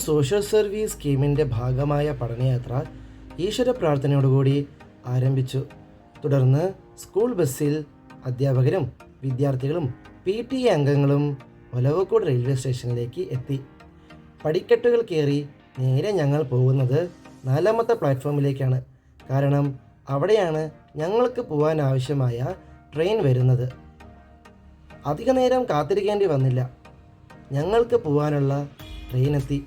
Social service സ്കീമിൻ്റെ ഭാഗമായ പഠനയാത്ര ഈശ്വര പ്രാർത്ഥനയോടുകൂടി ആരംഭിച്ചു. തുടർന്ന് സ്കൂൾ ബസ്സിൽ അധ്യാപകരും വിദ്യാർത്ഥികളും PTA അംഗങ്ങളും ഒലവക്കോട് റെയിൽവേ സ്റ്റേഷനിലേക്ക് എത്തി. പടിക്കെട്ടുകൾ കയറി നേരെ ഞങ്ങൾ പോകുന്നത് 4ാമത്തെ പ്ലാറ്റ്ഫോമിലേക്കാണ്. കാരണം അവിടെയാണ് ഞങ്ങൾക്ക് പോകാൻ ആവശ്യമായ ട്രെയിൻ വരുന്നത്. അധിക നേരം കാത്തിരിക്കേണ്ടി വന്നില്ല. ഞങ്ങൾക്ക് പോകാനുള്ള ട്രെയിൻ എത്തി.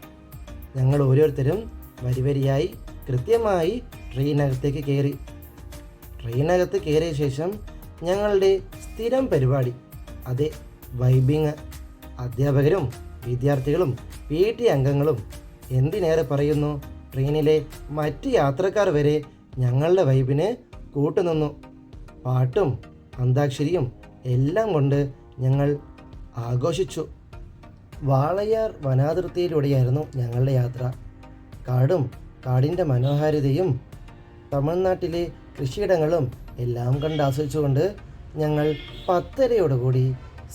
ഞങ്ങൾ ഓരോരുത്തരും വരിവരിയായി കൃത്യമായി ട്രെയിനകത്തേക്ക് കയറി. ട്രെയിനകത്ത് കയറിയ ശേഷം ഞങ്ങളുടെ സ്ഥിരം പരിപാടി, അതെ, വൈബിങ്. അധ്യാപകരും വിദ്യാർത്ഥികളും PTA അംഗങ്ങളും, എന്തിനേറെ പറയുന്നു, ട്രെയിനിലെ മറ്റ് യാത്രക്കാർ വരെ ഞങ്ങളുടെ വൈബിന് കൂട്ടുനിന്നു. പാട്ടും അന്താക്ഷരിയും എല്ലാം കൊണ്ട് ഞങ്ങൾ ആഘോഷിച്ചു. വാളയാർ വനാതിർത്തിയിലൂടെയായിരുന്നു ഞങ്ങളുടെ യാത്ര. കാടും കാടിൻ്റെ മനോഹാരിതയും തമിഴ്നാട്ടിലെ കൃഷിയിടങ്ങളും എല്ലാം കണ്ട് ആസ്വദിച്ചുകൊണ്ട് ഞങ്ങൾ 10:30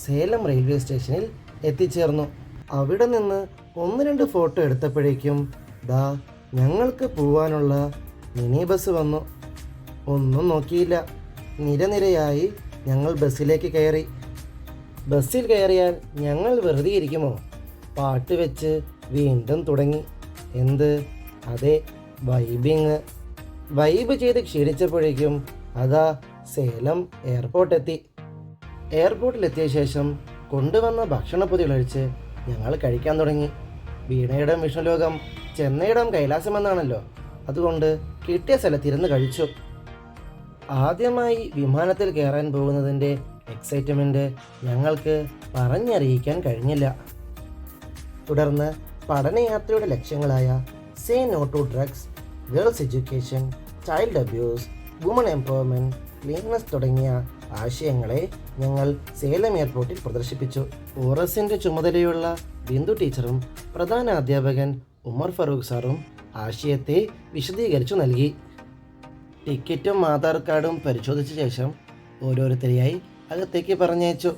സേലം റെയിൽവേ സ്റ്റേഷനിൽ എത്തിച്ചേർന്നു. അവിടെ നിന്ന് 1-2 ഫോട്ടോ എടുത്തപ്പോഴേക്കും ഞങ്ങൾക്ക് പോവാനുള്ള മിനി ബസ് വന്നു. ഒന്നും നോക്കിയില്ല, നിരനിരയായി ഞങ്ങൾ ബസ്സിലേക്ക് കയറി. ബസ്സിൽ കയറിയാൽ ഞങ്ങൾ വെറുതെ ഇരിക്കുമോ? പാട്ട് വെച്ച് വീണ്ടും തുടങ്ങി. എന്ത്? അതെ, വൈബിങ്. വൈബ് ചെയ്ത് ക്ഷീണിച്ചപ്പോഴേക്കും സേലം എയർപോർട്ടെത്തി. എയർപോർട്ടിലെത്തിയ ശേഷം കൊണ്ടുവന്ന ഭക്ഷണപ്പൊതികളഴിച്ച് ഞങ്ങൾ കഴിക്കാൻ തുടങ്ങി. വീണയുടെ വിഷ്ണുലോകം ചെന്നൈയിടം കൈലാസമെന്നാണല്ലോ, അതുകൊണ്ട് കിട്ടിയ സ്ഥലത്തിരുന്ന് കഴിച്ചു. ആദ്യമായി വിമാനത്തിൽ കയറാൻ പോകുന്നതിൻ്റെ എക്സൈറ്റ്മെൻറ്റ് ഞങ്ങൾക്ക് പറഞ്ഞറിയിക്കാൻ കഴിഞ്ഞില്ല. തുടർന്ന് പഠനയാത്രയുടെ ലക്ഷ്യങ്ങളായ say no to drugs, girls education, child abuse, woman empowerment, cleanness തുടങ്ങിയ ആശയങ്ങളെ ഞങ്ങൾ സേലം എയർപോർട്ടിൽ പ്രദർശിപ്പിച്ചു. ഓറസിൻ്റെ ചുമതലയുള്ള ബിന്ദു ടീച്ചറും പ്രധാന അധ്യാപകൻ ഉമർ ഫറൂഖ് സാറും ആശയത്തെ വിശദീകരിച്ചു നൽകി. ടിക്കറ്റും ആധാർ കാർഡും പരിശോധിച്ച ശേഷം ഓരോരുത്തരെയായി അകത്തേക്ക് പറഞ്ഞയച്ചു.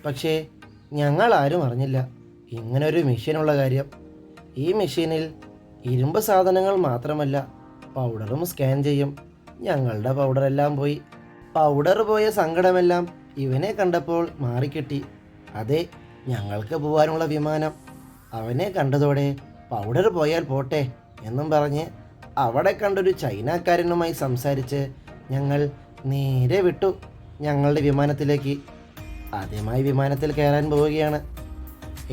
പക്ഷേ ഞങ്ങൾ ആരും അറിഞ്ഞില്ല ഇങ്ങനൊരു മെഷീനുള്ള കാര്യം. ഈ മെഷീനിൽ ഇരുമ്പ് സാധനങ്ങൾ മാത്രമല്ല, പൗഡറും സ്കാൻ ചെയ്യും. ഞങ്ങളുടെ പൗഡറെല്ലാം പോയി. പൗഡർ പോയ സങ്കടമെല്ലാം ഇവനെ കണ്ടപ്പോൾ മാറിക്കിട്ടി. അതെ, ഞങ്ങൾക്ക് പോകാനുള്ള വിമാനം. അവനെ കണ്ടതോടെ പൗഡർ പോയാൽ പോട്ടെ എന്നും പറഞ്ഞ് അവിടെ കണ്ടൊരു ചൈനക്കാരനുമായി സംസാരിച്ച് ഞങ്ങൾ നേരെ വിട്ടു ഞങ്ങളുടെ വിമാനത്തിലേക്ക്. ആദ്യമായി വിമാനത്തിൽ കയറാൻ പോവുകയാണ്.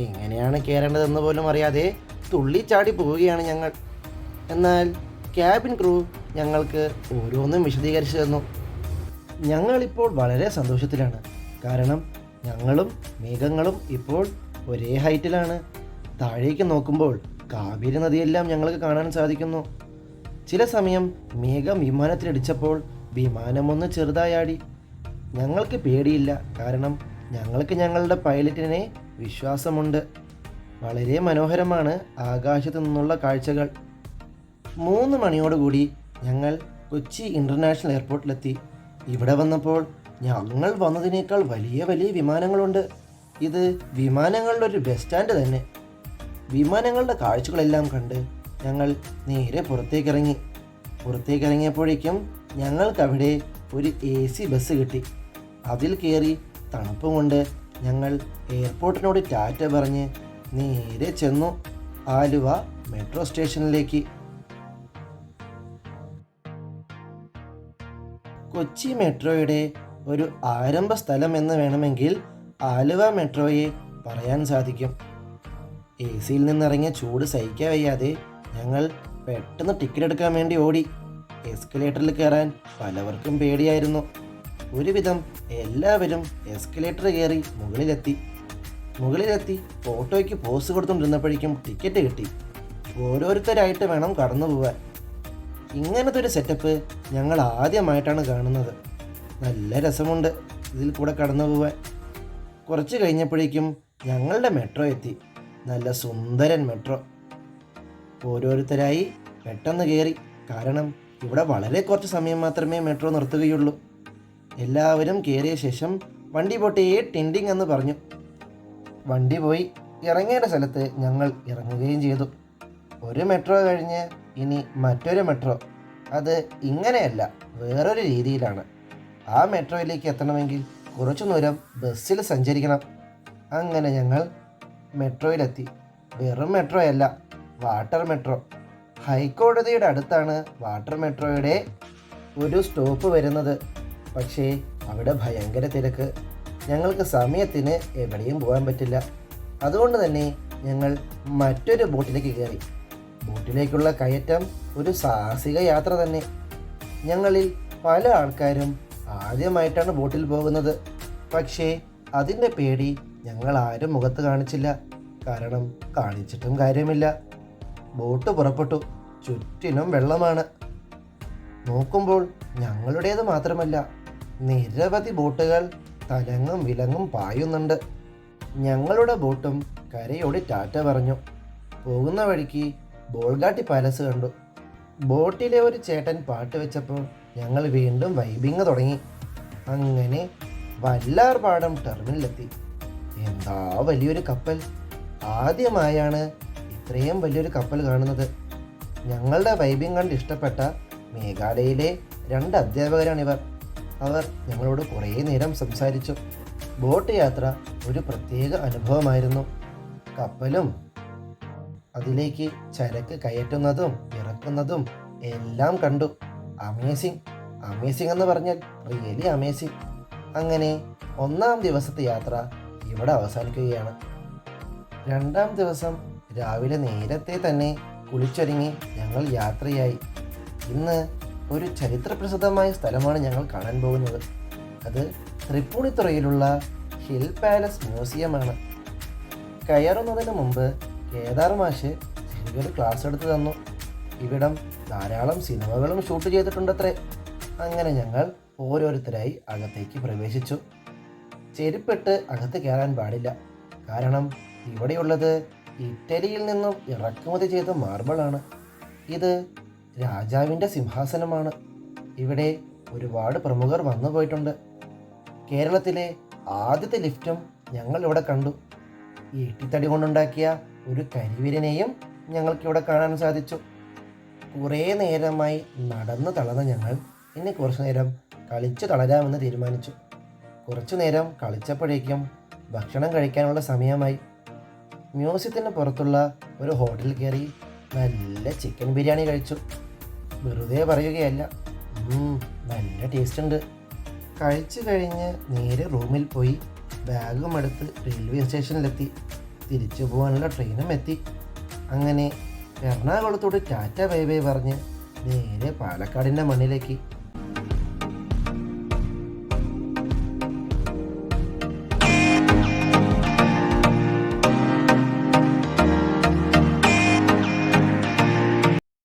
എങ്ങനെയാണ് കയറേണ്ടതെന്ന് പോലും അറിയാതെ തുള്ളിച്ചാടി പോവുകയാണ് ഞങ്ങൾ. എന്നാൽ ക്യാബിൻ ക്രൂ ഞങ്ങൾക്ക് ഓരോന്നും വിശദീകരിച്ചു തന്നു. ഞങ്ങളിപ്പോൾ വളരെ സന്തോഷത്തിലാണ്. കാരണം ഞങ്ങളും മേഘങ്ങളും ഇപ്പോൾ ഒരേ ഹൈറ്റിലാണ്. താഴേക്ക് നോക്കുമ്പോൾ കാവേരി നദിയെല്ലാം ഞങ്ങൾക്ക് കാണാൻ സാധിക്കുന്നു. ചില സമയം മേഘം വിമാനത്തിലിടിച്ചപ്പോൾ വിമാനമൊന്ന് ചെറുതായാടി. ഞങ്ങൾക്ക് പേടിയില്ല, കാരണം ഞങ്ങൾക്ക് ഞങ്ങളുടെ പൈലറ്റിനെ വിശ്വാസമുണ്ട്. വളരെ മനോഹരമാണ് ആകാശത്തു നിന്നുള്ള കാഴ്ചകൾ. 3 മണിയോടുകൂടി ഞങ്ങൾ കൊച്ചി ഇൻ്റർനാഷണൽ എയർപോർട്ടിലെത്തി. ഇവിടെ വന്നപ്പോൾ ഞങ്ങൾ വന്നതിനേക്കാൾ വലിയ വലിയ വിമാനങ്ങളുണ്ട്. ഇത് വിമാനങ്ങളുടെ ഒരു ബസ് സ്റ്റാൻഡ് തന്നെ. വിമാനങ്ങളുടെ കാഴ്ചകളെല്ലാം കണ്ട് ഞങ്ങൾ നേരെ പുറത്തേക്കിറങ്ങിയപ്പോഴേക്കും ഞങ്ങൾക്കവിടെ ഒരു AC ബസ് കിട്ടി. അതിൽ കയറി തണുപ്പും കൊണ്ട് ഞങ്ങൾ എയർപോർട്ടിനോട് ടാറ്റ പറഞ്ഞ് നേരെ ചെന്നു ആലുവ മെട്രോ സ്റ്റേഷനിലേക്ക്. കൊച്ചി മെട്രോയുടെ ഒരു ആരംഭ സ്ഥലം എന്ന് വേണമെങ്കിൽ ആലുവ മെട്രോയെ പറയാൻ സാധിക്കും. AC-യിൽ നിന്നിറങ്ങിയ ചൂട് സഹിക്കാൻ വയ്യാതെ ഞങ്ങൾ പെട്ടെന്ന് ടിക്കറ്റ് എടുക്കാൻ വേണ്ടി ഓടി. എസ്കലേറ്ററിൽ കയറാൻ പലവർക്കും പേടിയായിരുന്നു. ഒരുവിധം എല്ലാവരും എസ്കലേറ്റർ കയറി മുകളിലെത്തി ഫോട്ടോയ്ക്ക് പോസ് കൊടുത്തുകൊണ്ടിരുന്നപ്പോഴേക്കും ടിക്കറ്റ് കിട്ടി. ഓരോരുത്തരായിട്ട് വേണം കടന്നു പോകാൻ. ഇങ്ങനത്തെ ഒരു സെറ്റപ്പ് ഞങ്ങൾ ആദ്യമായിട്ടാണ് കാണുന്നത്. നല്ല രസമുണ്ട് ഇതിൽ കൂടെ കടന്നു പോകാൻ. കുറച്ച് കഴിഞ്ഞപ്പോഴേക്കും ഞങ്ങളുടെ മെട്രോ എത്തി. നല്ല സുന്ദരൻ മെട്രോ. ഓരോരുത്തരായി പെട്ടെന്ന് കയറി. കാരണം ഇവിടെ വളരെ കുറച്ച് സമയം മാത്രമേ മെട്രോ നിർത്തുകയുള്ളൂ. എല്ലാവരും കയറിയ ശേഷം വണ്ടി പോട്ടേ ടിൻഡിങ് എന്ന് പറഞ്ഞു. വണ്ടി പോയി. ഇറങ്ങേണ്ട സ്ഥലത്ത് ഞങ്ങൾ ഇറങ്ങുകയും ചെയ്തു. ഒരു മെട്രോ കഴിഞ്ഞ് ഇനി മറ്റൊരു മെട്രോ. അത് ഇങ്ങനെയല്ല, വേറൊരു രീതിയിലാണ്. ആ മെട്രോയിലേക്ക് എത്തണമെങ്കിൽ കുറച്ചു ദൂരം ബസ്സിൽ സഞ്ചരിക്കണം. അങ്ങനെ ഞങ്ങൾ മെട്രോയിലെത്തി. വെറും മെട്രോയല്ല, വാട്ടർ മെട്രോ. ഹൈക്കോടതിയുടെ അടുത്താണ് വാട്ടർ മെട്രോയുടെ ഒരു സ്റ്റോപ്പ് വരുന്നത്. പക്ഷേ അവിടെ ഭയങ്കര തിരക്ക്. ഞങ്ങൾക്ക് സമയത്തിന് എവിടെയും പോകാൻ പറ്റില്ല. അതുകൊണ്ട് തന്നെ ഞങ്ങൾ മറ്റൊരു ബോട്ടിലേക്ക് കയറി. ബോട്ടിലേക്കുള്ള കയറ്റം ഒരു സാഹസിക യാത്ര തന്നെ. ഞങ്ങളിൽ പല ആൾക്കാരും ആദ്യമായിട്ടാണ് ബോട്ടിൽ പോകുന്നത്. പക്ഷേ അതിൻ്റെ പേടി ഞങ്ങൾ ആരും മുഖത്ത് കാണിച്ചില്ല. കാരണം കാണിച്ചിട്ടും കാര്യമില്ല. ബോട്ട് പുറപ്പെട്ടു. ചുറ്റിനും വെള്ളമാണ്. നോക്കുമ്പോൾ ഞങ്ങളുടേത് മാത്രമല്ല, നിരവധി ബോട്ടുകൾ തലങ്ങും വിലങ്ങും പായുന്നുണ്ട്. ഞങ്ങളുടെ ബോട്ടും കരയോട് ടാറ്റ പറഞ്ഞു. പോകുന്ന വഴിക്ക് ബോൾഗാട്ടി പാലസ് കണ്ടു. ബോട്ടിലെ ഒരു ചേട്ടൻ പാട്ട് വെച്ചപ്പോൾ ഞങ്ങൾ വീണ്ടും വൈബിങ് തുടങ്ങി. അങ്ങനെ വല്ലാർപാടം ടെർമിനലെത്തി. എന്താ വലിയൊരു കപ്പൽ! ആദ്യമായാണ് ഇത്രയും വലിയൊരു കപ്പൽ കാണുന്നത്. ഞങ്ങളുടെ വൈബിങ് കണ്ട് ഇഷ്ടപ്പെട്ട മേഘാലയയിലെ 2 അധ്യാപകരാണിവർ. അവർ ഞങ്ങളോട് കുറേ നേരം സംസാരിച്ചു. ബോട്ട് യാത്ര ഒരു പ്രത്യേക അനുഭവമായിരുന്നു. കപ്പലും അതിലേക്ക് ചരക്ക് കയറ്റുന്നതും ഇറക്കുന്നതും എല്ലാം കണ്ടു. അമേസിങ് എന്ന് പറഞ്ഞാൽ റിയലി അമേസിങ്. അങ്ങനെ 1-ാം ദിവസത്തെ യാത്ര ഇവിടെ അവസാനിക്കുകയാണ്. 2-ാം ദിവസം രാവിലെ നേരത്തെ തന്നെ കുളിച്ചൊരുങ്ങി ഞങ്ങൾ യാത്രയായി. ഇന്ന് ഒരു ചരിത്രപ്രസിദ്ധമായ സ്ഥലമാണ് ഞങ്ങൾ കാണാൻ പോകുന്നത്. അത് തൃപ്പൂണിത്തുറയിലുള്ള ഹിൽ പാലസ് മ്യൂസിയമാണ്. കയറുന്നതിന് മുമ്പ് കേദാർ മാഷ് ചെറിയൊരു ക്ലാസ് എടുത്ത് തന്നു. ഇവിടം ധാരാളം സിനിമകളും ഷൂട്ട് ചെയ്തിട്ടുണ്ടത്രേ. അങ്ങനെ ഞങ്ങൾ ഓരോരുത്തരായി അകത്തേക്ക് പ്രവേശിച്ചു. ചെരുപ്പിട്ട് അകത്ത് കയറാൻ പാടില്ല. കാരണം ഇവിടെയുള്ളത് ഇറ്റലിയിൽ നിന്നും ഇറക്കുമതി ചെയ്ത മാർബിളാണ്. ഇത് രാജാവിൻ്റെ സിംഹാസനമാണ്. ഇവിടെ ഒരുപാട് പ്രമുഖർ വന്നു പോയിട്ടുണ്ട്. കേരളത്തിലെ ആദ്യത്തെ ലിഫ്റ്റും ഞങ്ങൾ ഇവിടെ കണ്ടു. ഈട്ടിത്തടി കൊണ്ടുണ്ടാക്കിയ ഒരു കരിവീരനെയും ഞങ്ങൾക്കിവിടെ കാണാൻ സാധിച്ചു. കുറേ നേരമായി നടന്ന് തളർന്ന ഞങ്ങൾ ഇനി കുറച്ചു നേരം കളിച്ചു തളരാമെന്ന് തീരുമാനിച്ചു. കുറച്ചു നേരം കളിച്ചപ്പോഴേക്കും ഭക്ഷണം കഴിക്കാനുള്ള സമയമായി. മ്യൂസിയത്തിന് പുറത്തുള്ള ഒരു ഹോട്ടലിൽ കയറി നല്ല ചിക്കൻ ബിരിയാണി കഴിച്ചു. വെറുതെ പറയുകയല്ല, നല്ല ടേസ്റ്റ് ഉണ്ട്. കഴിച്ചു കഴിഞ്ഞ് നേരെ റൂമിൽ പോയി ബാഗും എടുത്ത് റെയിൽവേ സ്റ്റേഷനിലെത്തി. തിരിച്ചു പോകാനുള്ള ട്രെയിനും എത്തി. അങ്ങനെ എറണാകുളത്തോട് ടാറ്റ ബൈ ബൈ പറഞ്ഞ് നേരെ പാലക്കാടിൻ്റെ മണ്ണിലേക്ക്.